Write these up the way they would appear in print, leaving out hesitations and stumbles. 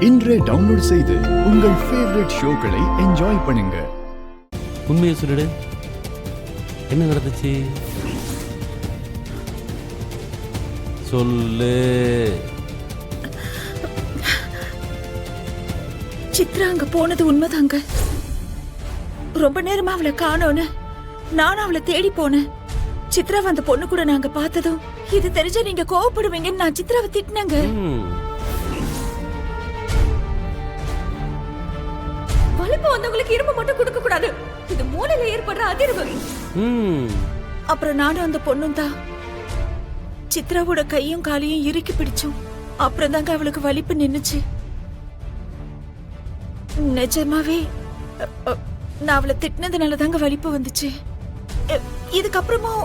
இன்றே டவுன்லோட் செய்து உங்கள் ஃபேவரட் ஷோக்களை என்ஜாய் பண்ணுங்க. உண்மையை சொல்லிடு, என்ன நடந்துச்சு சொல்லு. சித்ரா அங்க போனது உண்மைதாங்க. ரொம்ப நேரமா அவளை காணோன்னு நானும் அவளை தேடி போனேன். சித்ரா அந்த பொண்ணு கூட நாங்க பார்த்ததும் இது தெரிஞ்சா நீங்க கோவப்படுவீங்கன்னு நான் சித்ராவை திட்டினேங்க. வலிப்பு வந்தவங்களுக்கு இரும்பு மட்டும் கொடுக்க கூடாது, இது மூளையில ஏற்படுற அதிர்வு. அப்புறம் நானும் அந்த பொண்ணும் தான் சித்ராவோட கையும் காலையும் இறுக்கி பிடிச்சோம். அப்புறம் தாங்க அவளுக்கு வலிப்பு நின்னுச்சு. நிஜமாவே நான் அவளை திட்டினதுனால தாங்க வலிப்பு வந்துச்சு. இதுக்கப்புறமும்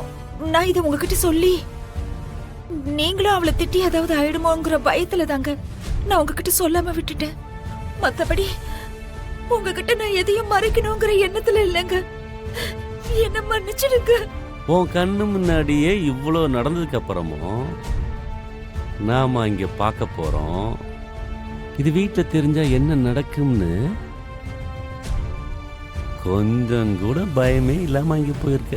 நான் இதை உங்ககிட்ட சொல்லி நீங்களும் அவளை திட்டி ஏதாவது ஆயிடுமோங்கிற பயத்துல தாங்க நான் உங்ககிட்ட சொல்லாம விட்டுட்டேன். மத்தபடி உங்ககிட்ட நான் எதையும் மறைக்கணுங்கிற எண்ணத்துல இல்லைங்க. என்ன மன்னிச்சிடுங்க. உன் கண்ணு முன்னாடியே இவ்வளோ நடந்ததுக்கு அப்புறமும் நாம இங்க பார்க்க போறோம். இது வீட்டில் தெரிஞ்சா என்ன நடக்கும்னு கொஞ்சம் கூட பயமே இல்லாம அங்க போயிருக்க.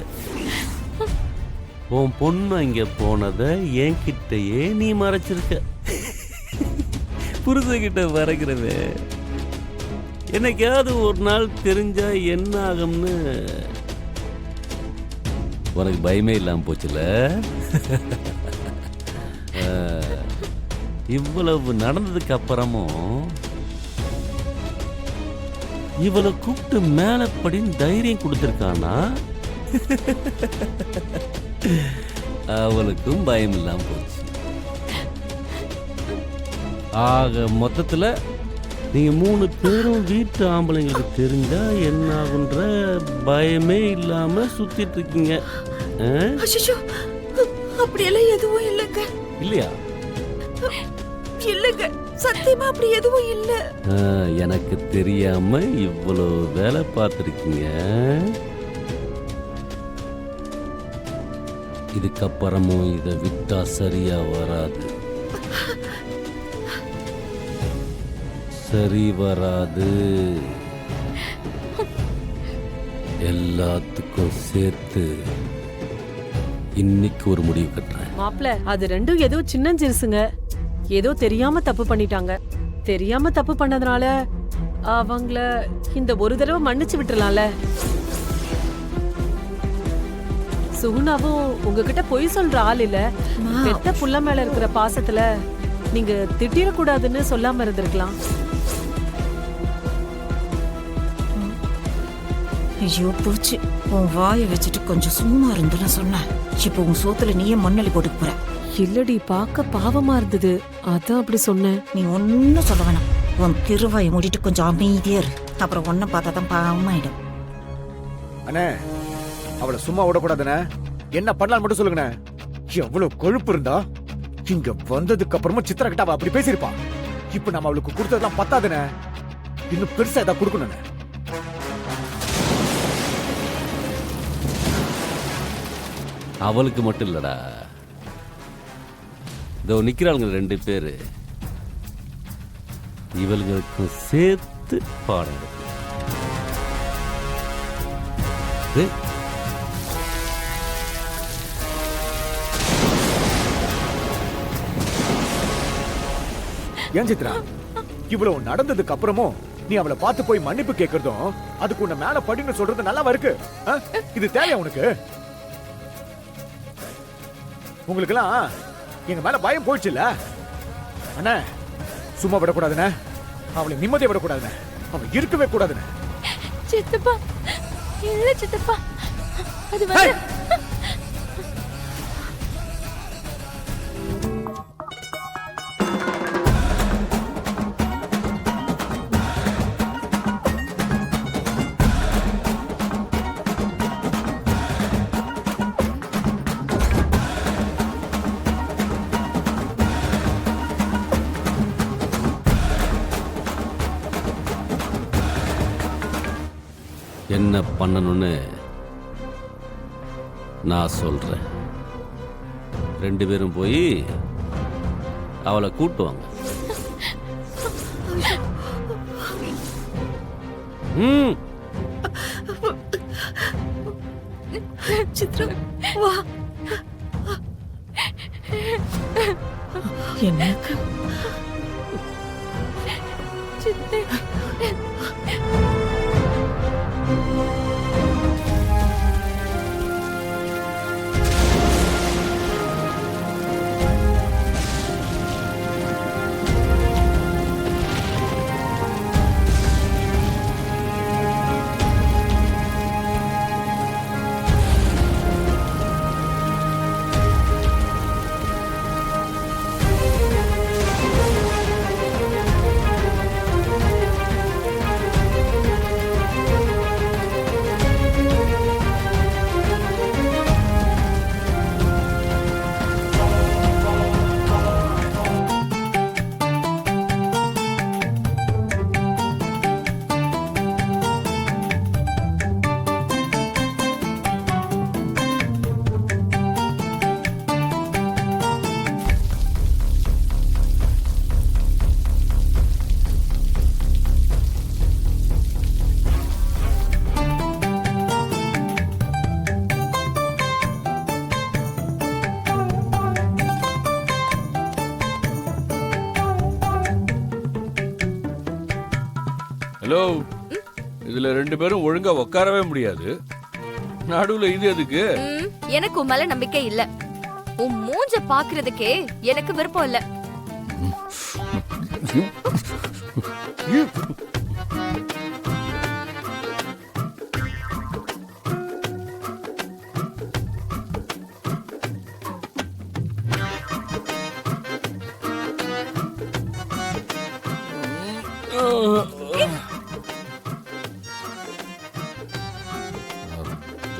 உன் பொண்ணு அங்க போனத என்கிட்டயே நீ மறைச்சிருக்க. புருஷகிட்ட மறைக்கிறவே என்னைக்காவது ஒரு நாள் தெரிஞ்சா என்ன ஆகும்னு உனக்கு பயமே இல்லாம போச்சுல. இவ்வளவு நடந்ததுக்கு அப்புறமும் இவளை கூப்பிட்டு மேலப்படின்னு தைரியம் கொடுத்துருக்கானா, அவளுக்கும் பயம் இல்லாம போச்சு. ஆக மொத்தத்துல நீங்க 3 பேரும் வீட்டு ஆம்பளைங்களுக்கு தெரிஞ்சா என்ன ஆகுன்ற பயமே இல்லாம சுத்திட்டு இருக்கீங்க. அப்படியெல்லாம் எதுவும் இல்லைங்க. இல்லையா? இல்லைங்க, சத்தியமா அப்படி எதுவும் இல்ல. எனக்கு தெரியாம இவ்வளவு வேலை பார்த்துருக்கீங்க. இதுக்கப்புறமும் இதை விட்டா சரியா வராது, சரி வராது. எல்லாத்துக்கும் சேர்த்து இன்னைக்கு ஒரு முடிவு கட்டுறேன். மாப்ள, அது ரெண்டும் ஏதோ சின்னஞ்சிறுசுங்க. ஏதோ தெரியாம தப்பு பண்ணிட்டாங்க. தெரியாம தப்பு பண்ணதுனால அவங்கள இந்த ஒரு தடவை மன்னிச்சு விட்டுறலாம்ல. சுகுணாவும் உங்ககிட்ட பொய் சொல்ற ஆள் இல்ல. பெத்த புள்ள மேல இருக்கிற பாசத்துல நீங்க திட்டிடக்கூடாதுன்னு சொல்லாம இருந்திருக்கலாம். ஐயோ போச்சு, உன் வாயை வச்சுட்டு கொஞ்சம் சும்மா இருந்துன்னு சொன்னேன். இப்போ உன் சோத்துல நீயே மண்ணலி போட்டு போற. இல்லடி, பார்க்க பாவமா இருந்தது, அதான் அப்படி சொன்னேன். நீ ஒன்னும் சொல்ல வேணாம். உன் திருவாயை மூடிட்டு கொஞ்சம் அமைதியா இரு. அப்புறம் ஒன்ன பார்த்தா தான் பாவமாயிடும். அண்ணே, அவளை சும்மா விடக்கூடாதுண்ணே. என்ன பண்ணலாம் மட்டும் சொல்லுங்கண்ணே. எவ்வளவு கொழுப்பு இருந்தா இங்க வந்ததுக்கு அப்புறமும் சித்ரா கிட்ட அவ அப்படி பேசிருப்பா. இப்ப நம்ம அவளுக்கு கொடுத்ததெல்லாம் பத்தாதுண்ணே, இன்னும் பெருசா ஏதாவது கொடுக்கணுண்ணே. அவளுக்கு மட்டும் இல்லடா, இதோ நிக்கிறாளுங்க 2 பேரு, இவளுங்களுக்கும் சேர்த்து பாடம். ஏன் சித்ரா, இவ்வளவு நடந்ததுக்கு அப்புறமும் நீ அவளை பார்த்து போய் மன்னிப்பு கேட்கறதும் அதுக்கு உன்னை மேல படின்னு சொல்றது நல்லாவா இருக்கு? இது தேவையா உனக்கு? உங்களுக்கெல்லாம் எங்க மேல பயம் போயிடுச்சுல்ல அண்ணா. சும்மா விடக்கூடாதுண்ணே, அவளை நிம்மதியை விடக்கூடாதுண்ணே, அவள் இருக்கவே கூடாதுண்ணே. சித்தப்பா இல்ல சித்தப்பா, அது என்ன பண்ணணும்னு நான் சொல்றேன். 2 பேரும் போய் அவளை கூட்டுவாங்க. ம் சித்ரா வா. என்ன ஹலோ, இதுல 2 பேரும் ஒழுங்கா உட்காரவே முடியாது. நடுவுல இது எதுக்கு? எனக்கு உன் மேல நம்பிக்கை இல்ல. உன் மூஞ்ச பாக்குறதுக்கே எனக்கு விருப்பம் இல்ல.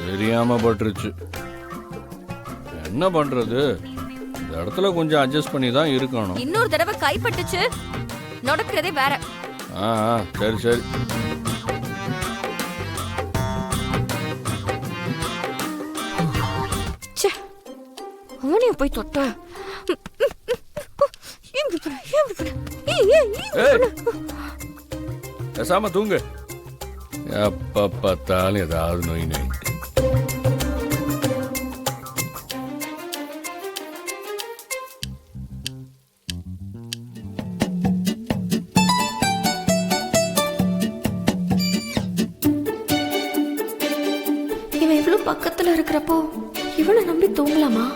தெரியாம பட்டுருச்சு. என்ன பண்றது? இந்த இடத்துல கொஞ்சம் அட்ஜஸ்ட் பண்ணி தான் இருக்கணும். இன்னொரு தடவை கைப்பட்டுச்சு நடக்கிறதே வேற. சரி சரி. அவனையும் போய் தொட்ட. பேசாம தூங்கு. எப்ப பார்த்தாலும் ஏதாவது நோய் நோயிட்டு. இவன் இவ்வளவு பக்கத்துல இருக்கிறப்போ இவனை நம்பி தூங்கலாமா?